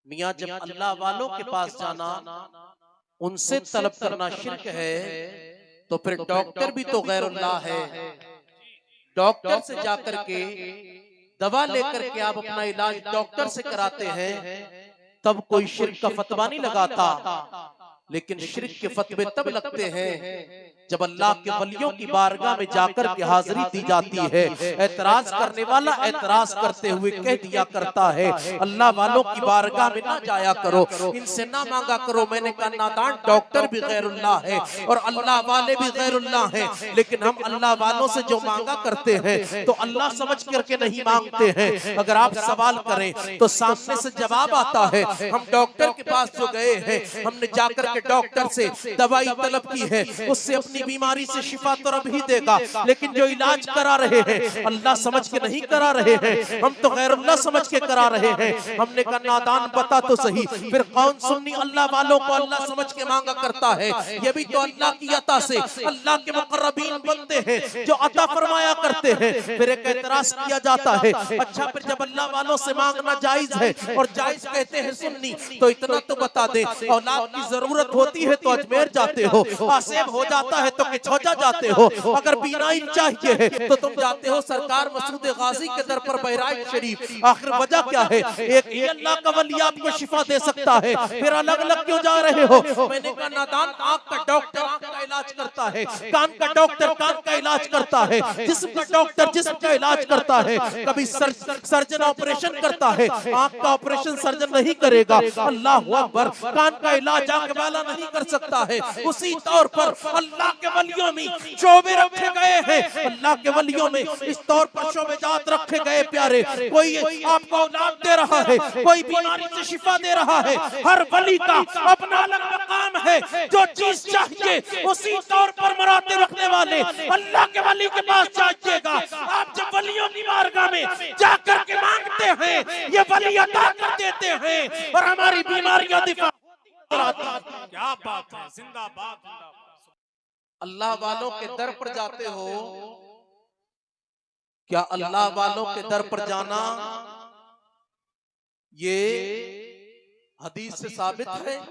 मियाँ जब अल्लाह वालों के पास जाना, उनसे तलब करना शिर्क है, तो फिर डॉक्टर भी तो गैरुल्लाह है। डॉक्टर से जाकर के दवा लेकर के आप अपना इलाज डॉक्टर से कराते हैं, तब कोई शिर्क का फतवा नहीं लगाता। लेकिन शिर्क के फतवे तब लगते हैं जब अल्लाह के वलियों की बारगाह में जाकर के हाजिरी दी जाती है। एतराज करने वाला एतराज करते हुए कह दिया करता है, अल्लाह वालों की बारगाह में ना जाया करो, इनसे ना मांगा करो। मैंने कहा नादान, डॉक्टर भी गैरुल्लाह है और अल्लाह वाले भी गैरुल्लाह हैं, लेकिन हम अल्लाह वालों से जो मांगा करते हैं तो अल्लाह समझ करके नहीं मांगते हैं। अगर आप सवाल करें तो सामने से जवाब आता है। हम डॉक्टर के पास जो गए हैं, हमने जाकर के डॉक्टर से दवाई तलब की है, उससे अपनी बीमारी से शिफा तो रब ही देगा, लेकिन जो इलाज करा रहे हैं अल्लाह समझ के नहीं करा रहे हैं, हम तो गैरुल्लाह समझ के करा रहे हैं। हमने कहा नादान बता तो सही, फिर कौन सुन्नी अल्लाह वालों को अल्लाह समझ के मांगा करता है? ये भी तो अल्लाह की अता से अल्लाह के मुकर्रबीन बनते हैं जो अता फरमाया करते हैं। फिर एक एतराज किया जाता है, अच्छा फिर जब अल्लाह वालों से मांगना जायज है और जायज कहते हैं सुन्नी, तो इतना तो बता दे, औलाद की जरूरत होती है तो अजमेर जाते हो, आसेब हो जाता है तो किछौजा जाते हो, अगर बीनाई चाहिए है तो तुम जाते हो सरकार मसूद गाजी के दर पर बहराइच शरीफ। आखिर वजह क्या है? एक ही अल्लाह का वली आपको शिफा दे सकता है, फिर अलग अलग क्यों जा रहे हो? मैंने कहा नादान, आंख का डॉक्टर आंख का इलाज करता है, कान का डॉक्टर कान का इलाज करता है, जिस्म का डॉक्टर जिस्म का इलाज करता है। कभी सर्जन ऑपरेशन करता है, आंख का ऑपरेशन सर्जन नहीं करेगा, अल्लाह अकबर। कान का इलाज आंख वाला नहीं कर सकता है। उसी तौर पर अल्लाह के वलियों में शोबे रखे गए हैं, अल्लाह के वलियों में इस तौर पर शोबेजात रखे गए प्यारे। कोई आपको औलाद दे रहा है, कोई बीमारी से शिफा दे रहा है। हर वली का अपना अलग मकाम है, जो चीज चाहिए उसी तौर पर मराते रखने वाले अल्लाह के वली के पास जाइएगा। आप जब वलियों की बारगाह में जाकर के मांगते हैं, ये वली अता कर देते हैं और हमारी बीमारियां दिफा। क्या बात है, जिंदाबाद। अल्लाह वालों के दर पर जाते हो, क्या अल्लाह वालों के दर पर जाना ये हदीस से साबित है?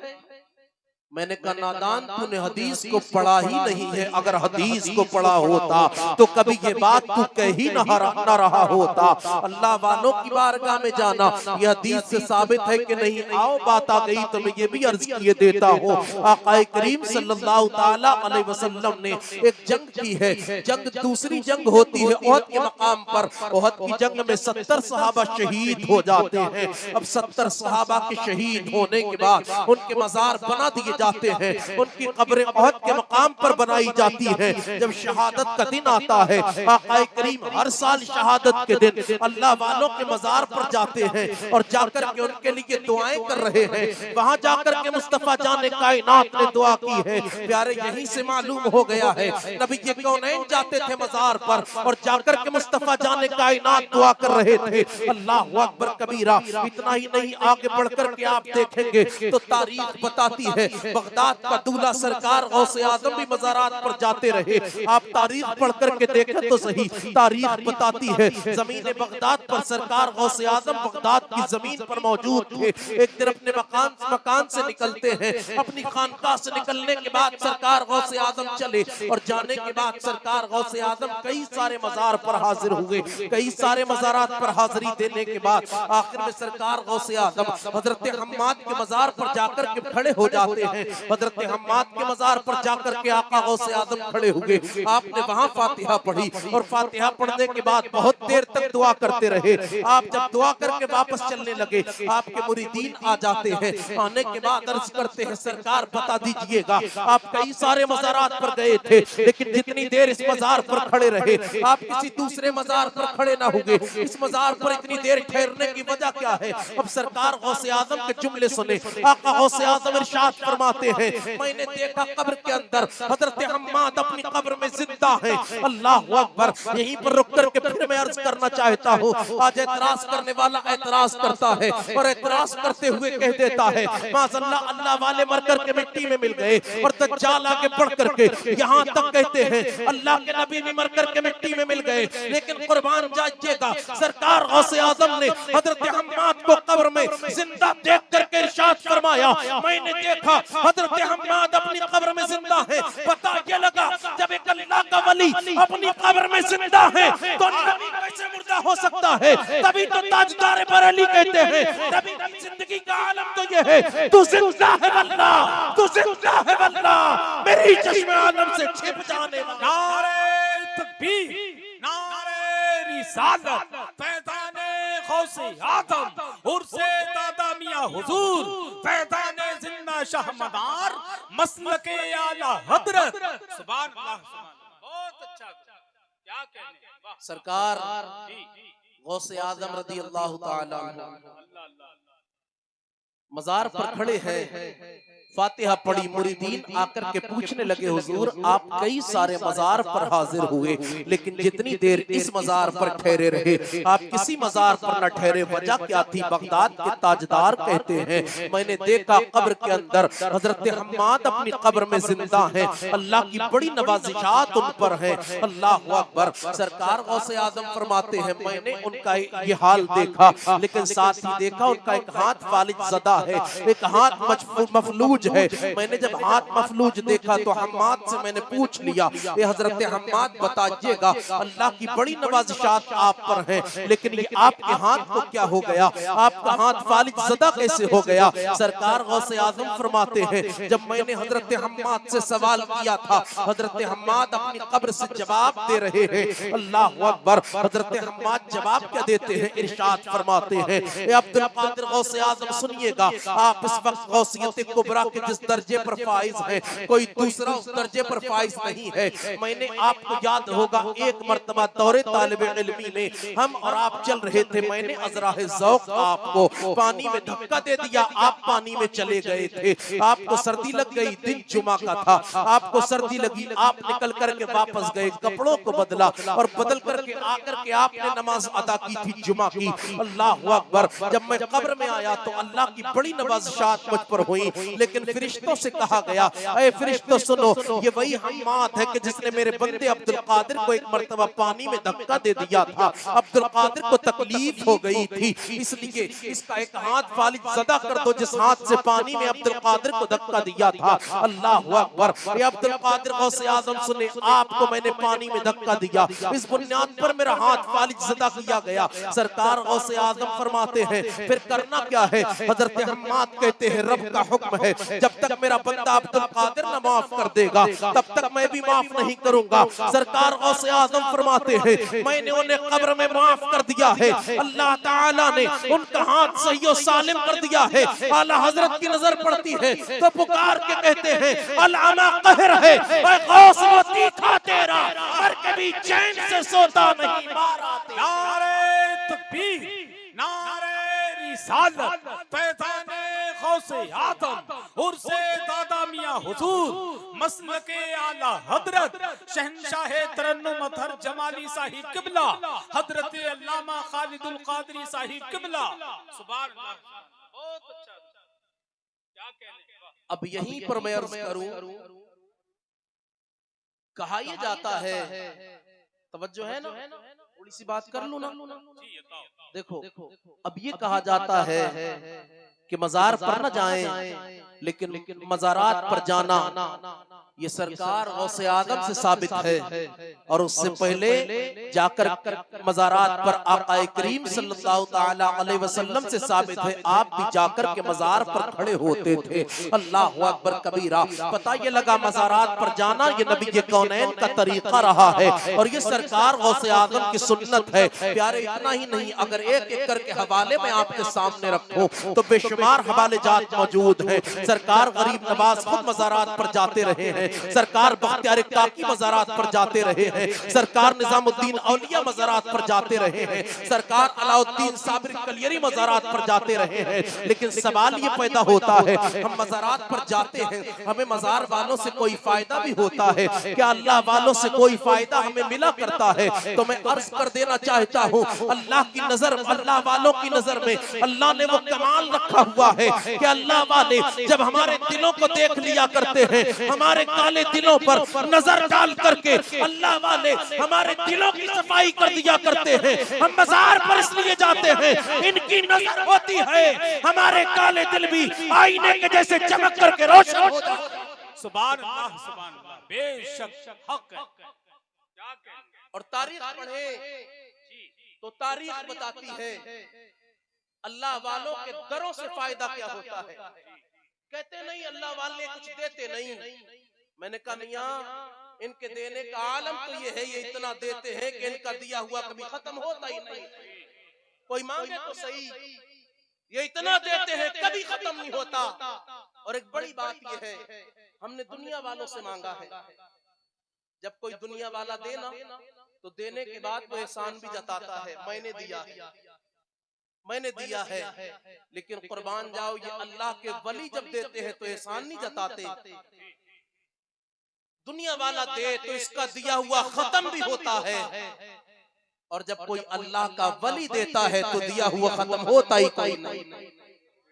मैंने कहा नादान, तूने हदीस को पढ़ा ही नहीं है। अगर हदीस को पढ़ा होता तो कभी ये बात तू कह ही न रहा होता। अल्लाह वालों की बारगाह में जाना यह हदीस से साबित है कि नहीं? आओ बात आ गई तो मैं ये भी अर्ज किए देता हूँ। आक़ाए करीम सल्लल्लाहु ताला अलैहि वसल्लम ने एक जंग की है। जंग दूसरी जंग होती है ओहद के मकाम पर। ओहद की जंग में 70 सहाबा शहीद हो जाते हैं। अब 70 सहाबा के शहीद होने के बाद उनके मजार बना दिए जाते हैं, उनकी कब्रें ओहद के मकाम पर बनाई जाती है। जब शहादत का दिन आता है, आक़ाए करीम हर साल शहादत के दिन अल्लाह वालों के मजार पर जाते हैं और जाकर के उनके लिए दुआएं कर रहे हैं। वहां जाकर के मुस्तफा जाने कायनात ने दुआ की है। प्यारे, यहीं से मालूम हो गया है नबी ये कौनैन जाते थे मजार पर और जाकर के मुस्तफा जाने कायनात दुआ कर रहे थे। अल्लाह अकबर कबीरा। इतना ही नहीं, आगे बढ़कर के आप देखेंगे तो तारीख बताती है बगदाद का दूल्हा सरकार गौसे आजम भी मज़ारात पर जाते रहे। आप तारीख पढ़ करके देखें तो सही, तारीख बताती है जमीन बगदाद पर सरकार गौसे आजम बगदाद की जमीन पर मौजूद थे। एक दिन अपने मकान से निकलते हैं, अपनी खानकाह से निकलने के बाद सरकार गौसे आजम चले और जाने के बाद सरकार गौसे आजम कई सारे मजार पर हाजिर हुए। कई सारे मजारात पर हाजिरी देने के बाद आखिर में सरकार गौसे आजम हजरत हम्माद के मजार पर जाकर के खड़े हो जाते हैं। हजरत हम्माद के मजार पर जाकर के आका गौसे आजम खड़े हुए। आपने वहां फातिहा पढ़ी और फातिहा पढ़ने के बाद बहुत देर तक दुआ करते रहे। आप जब दुआ करके वापस चलने लगे, आपके मुरीदीन आ जाते हैं। आने के बाद अर्ज करते हैं सरकार बता दीजिएगा, आप कई सारे मजारात पर गए थे, लेकिन जितनी देर इस मजार पर खड़े रहे आप किसी दूसरे मजार पर खड़े ना हुए। इस मजार पर इतनी देर ठहरने की वजह क्या है? अब सरकार गौसे आजम के जुमले सुने। आका गौसे आजम इरशाद फरमाते हैं, मैंने देखा कब्र के अंदर हजरत हम्माद अपनी कब्र में जिंदा है। अल्लाह अकबर। यहीं पर रुक कर के फिर मैं अर्ज करना चाहता हूँ, आज एतराज करने वाला एतराज करता है और एतराज करते हुए कह देता है माज़अल्लाह अल्लाह वाले मर कर के मिट्टी में मिल गए और दज्जाल आगे बढ़ करके यहाँ तक कहते हैं अल्लाह के नबी भी मर कर के मिट्टी में मिल गए। लेकिन कुर्बान जाइएगा, सरकार गौसे आजम ने हजरत हम्माद को कब्र में जिंदा देख करके इरशाद फरमाया, मैंने देखा हजरत हम्माद अपनी कब्र में जिंदा है। पता ये लगा जब एक अल्लाह का वली अपनी कब्र में जिंदा है तो नबी कैसे मुर्दा हो सकता है? तभी तो ताजदार बरेली कहते हैं, नबी की जिंदगी का आलम तो ये है, तू जिंदा है वल्लाह, तू जिंदा है वल्लाह, मेरी चश्मे आलम से छिप जाने वाला। नारे तकबीर, नारे रिसालत, फैज़ाने गौसे आदम, उर्से दादा मियां हुजूर, फैज़ाने जिन्ना शाह मदार, मसलके आला हजरत। सुभान अल्लाह, बहुत अच्छा, क्या कहने। वाह सरकार जी, जी, गौसे आजम रदी अल्लाह ताला अन्हु अल्लाह अल्लाह। मजार पर खड़े हैं, फातिहा पढ़ी, मुरीदीन आकर के पूछने लगे, हुजूर आप कई सारे मजार पर हाजिर हुए, लेकिन जितनी देर इस मजार पर ठहरे रहे आप किसी मजार पर न ठहरे, वजह क्या थी? बगदाद के ताजदार कहते हैं, मैंने देखा कब्र के अंदर हजरत हम्माद अपनी कब्र में जिंदा हैं, अल्लाह की बड़ी नवाजिशात उन पर है। अल्लाह अकबर। सरकार गौसे आजम फरमाते हैं, मैंने उनका ये हाल देखा, लेकिन साथ ही देखा उनका एक हाथ फालिज ज़दा है, एक हाथ मफलूज है। मैंने जब हाथ मफलूज देखा तो हम्माद से मैंने पूछ लिया, ये हजरत हम्माद बताइएगा, अल्लाह की बड़ी नवाजिशात आप पर है, लेकिन ये आपके हाथ को क्या हो गया? आपका हाथ फालिज ज़दा कैसे हो गया? सरकार गौसे आजम फरमाते हैं, जब मैंने हजरत हम्माद से सवाल किया था, हजरत हम्माद अपनी कब्र से जवाब दे रहे हैं। अल्लाह अकबर। हजरत हम्माद जवाब क्या देते हैं? इरशाद फरमाते हैं, अब्दुल कादिर गौसे आजम सुनिएगा, आप इस वक्त गौसियत कुबरा के जिस दर्जे पर फाइज है, कोई दूसरा उस दर्जे पर फाइज नहीं है। मैंने आपको याद होगा एक मर्तबा दौरे तालिबे इल्मी में हम और आप चल रहे थे, मैंने अज़राए ज़ौक़ आपको पानी में धक्का दे दिया, आप पानी में चले गए थे, आपको सर्दी लग गई, दिन जुमा का था, आपको सर्दी लगी, आप निकल करके वापस गए, कपड़ों को बदला और बदल करके आकर के आपने नमाज अदा की थी जुमा की। अल्लाह अकबर। जब मैं कब्र में आया तो अल्लाह की बड़ी नवाज़िशात मुझ पर हुई, लेकिन फरिश्तों से कहा गया, ऐ फरिश्तों सुनो, ये वही हम्माद है कि जिसने मेरे बंदे अब्दुल कादिर को एक मर्तबा पानी में धक्का दे दिया था। अब्दुल कादिर को तकलीफ हो गई थी, इसलिए इसका एक हाथ फालिज ज़दा कर दो जिस हाथ से पानी में अब्दुल कादिर को धक्का दिया था। अल्लाह अकबर। ये अब्दुल कादिर गौसे आजम सुने, आपको मैंने पानी में धक्का दिया, इस बुनियाद पर मेरा हाथ फालिज ज़दा किया गया। सरकार गौसे आजम फरमाते हैं, फिर करना क्या है? हजरत हम्माद कहते हैं, रब का हुक्म है, जब तक मेरा बंदा अब्दुल कादिर न माफ कर देगा तब तक मैं भी माफ नहीं करूंगा। सरकार गौसे आजम फरमाते हैं, मैंने उन्हें कब्र में माफ कर दिया है, अल्लाह ताला ने उनका हाथ सही और सालिम कर दिया है। आला हजरत की नजर पड़ती है तो पुकार के कहते हैं, अल-अमा कहर है, ऐ गौस वो तीखा तेरा, पर कभी चैन से सोता नहीं मारा तेरा। नारे तकबीर, नारे रिसालत, फैज़ाने गौसे आदम, उर्से दादा मियां हुजूर, मसलके आला हजरत, शहंशाहे तरन्नुम अतहर जमाली साहिब किबला, हजरत अल्लामा खालिदुल कादरी साहिब किबला। सुभान अल्लाह, बहुत अच्छा, क्या कहने। अब यहीं पर मैं अर्ज करूं, कहा यह जाता है, तवज्जो है ना, थोड़ी सी बात कर लूं ना। देखो, अब ये कहा जाता है कि मजार पर न जाएं, लेकिन मजारात पर जाना ये सरकार गौसे आदम से साबित है, और उससे पहले जाकर मजारात पर आका करीम सल्लल्लाहु तआला अलैहि वसल्लम से साबित है, आप भी जाकर के मजार पर खड़े होते थे। अल्लाह अकबर कबीरा। पता ये लगा मजारात पर जाना ये नबी के कौनैन का तरीका रहा है, और ये सरकार गौसे आदम की सुन्नत है। प्यारे इतना ही नहीं, अगर एक एक करके हवाले में आपके सामने रखो तो बेशुमार हवाले जात मौजूद हैं। सरकार गरीब नवाज खुद मजारात पर जाते रहे हैं, सरकार बख्तियार काकी मजारात पर जाते रहे हैं, सरकार निजामुद्दीन औलिया मजारात पर जाते रहे हैं, सरकार अलाउद्दीन साबिर कलियरी मजारात पर जाते रहे हैं। लेकिन सवाल ये पैदा होता है, हम मजारात पर जाते हैं, हमें मजार वालों से कोई फायदा भी होता है क्या? अल्लाह वालों से कोई फायदा हमें मिला करता है? तो मैं अर्ज कर देना चाहता हूँ, अल्लाह की नजर, अल्लाह वालों की नजर में अल्लाह ने वो कमाल रखा हुआ है कि अल्लाह वाले जब हमारे दिलों को देख लिया करते हैं, हमारे काले दिलों पर नजर डाल करके अल्लाह वाले हमारे दिलों की सफाई कर दिया करते हैं। हम मजार पर इसलिए जाते हैं, इनकी नजर होती है, हमारे काले दिल भी आईने के जैसे चमक करके रोशन हो जाते हैं। सुभान अल्लाह, सुभान अल्लाह, बेशक हक है। क्या कहें? और तारीख पढ़े तो तारीख बताती है अल्लाह वालों के दरों से फायदा क्या होता है। कहते नहीं अल्लाह वाले कुछ देते नहीं। मैंने कहा मियां, इनके देने का आलम तो ये है, ये इतना देते हैं कि इनका दिया हुआ कभी खत्म होता ही नहीं। कोई मांगे तो सही, ये इतना देते हैं कभी खत्म नहीं होता। और एक बड़ी बात ये है, हमने दुनिया वालों से मांगा है। जब कोई दुनिया वाला देना तो देने के बाद वो एहसान भी जताता है, मैंने दिया है, मैंने दिया है। लेकिन कुर्बान जाओ, ये अल्लाह के वली जब देते हैं तो एहसान नहीं जताते। दुनिया वाला दे तो इसका दिया हुआ खत्म भी होता है, और जब कोई अल्लाह का वली देता है तो दिया हुआ खत्म होता ही कोई नहीं।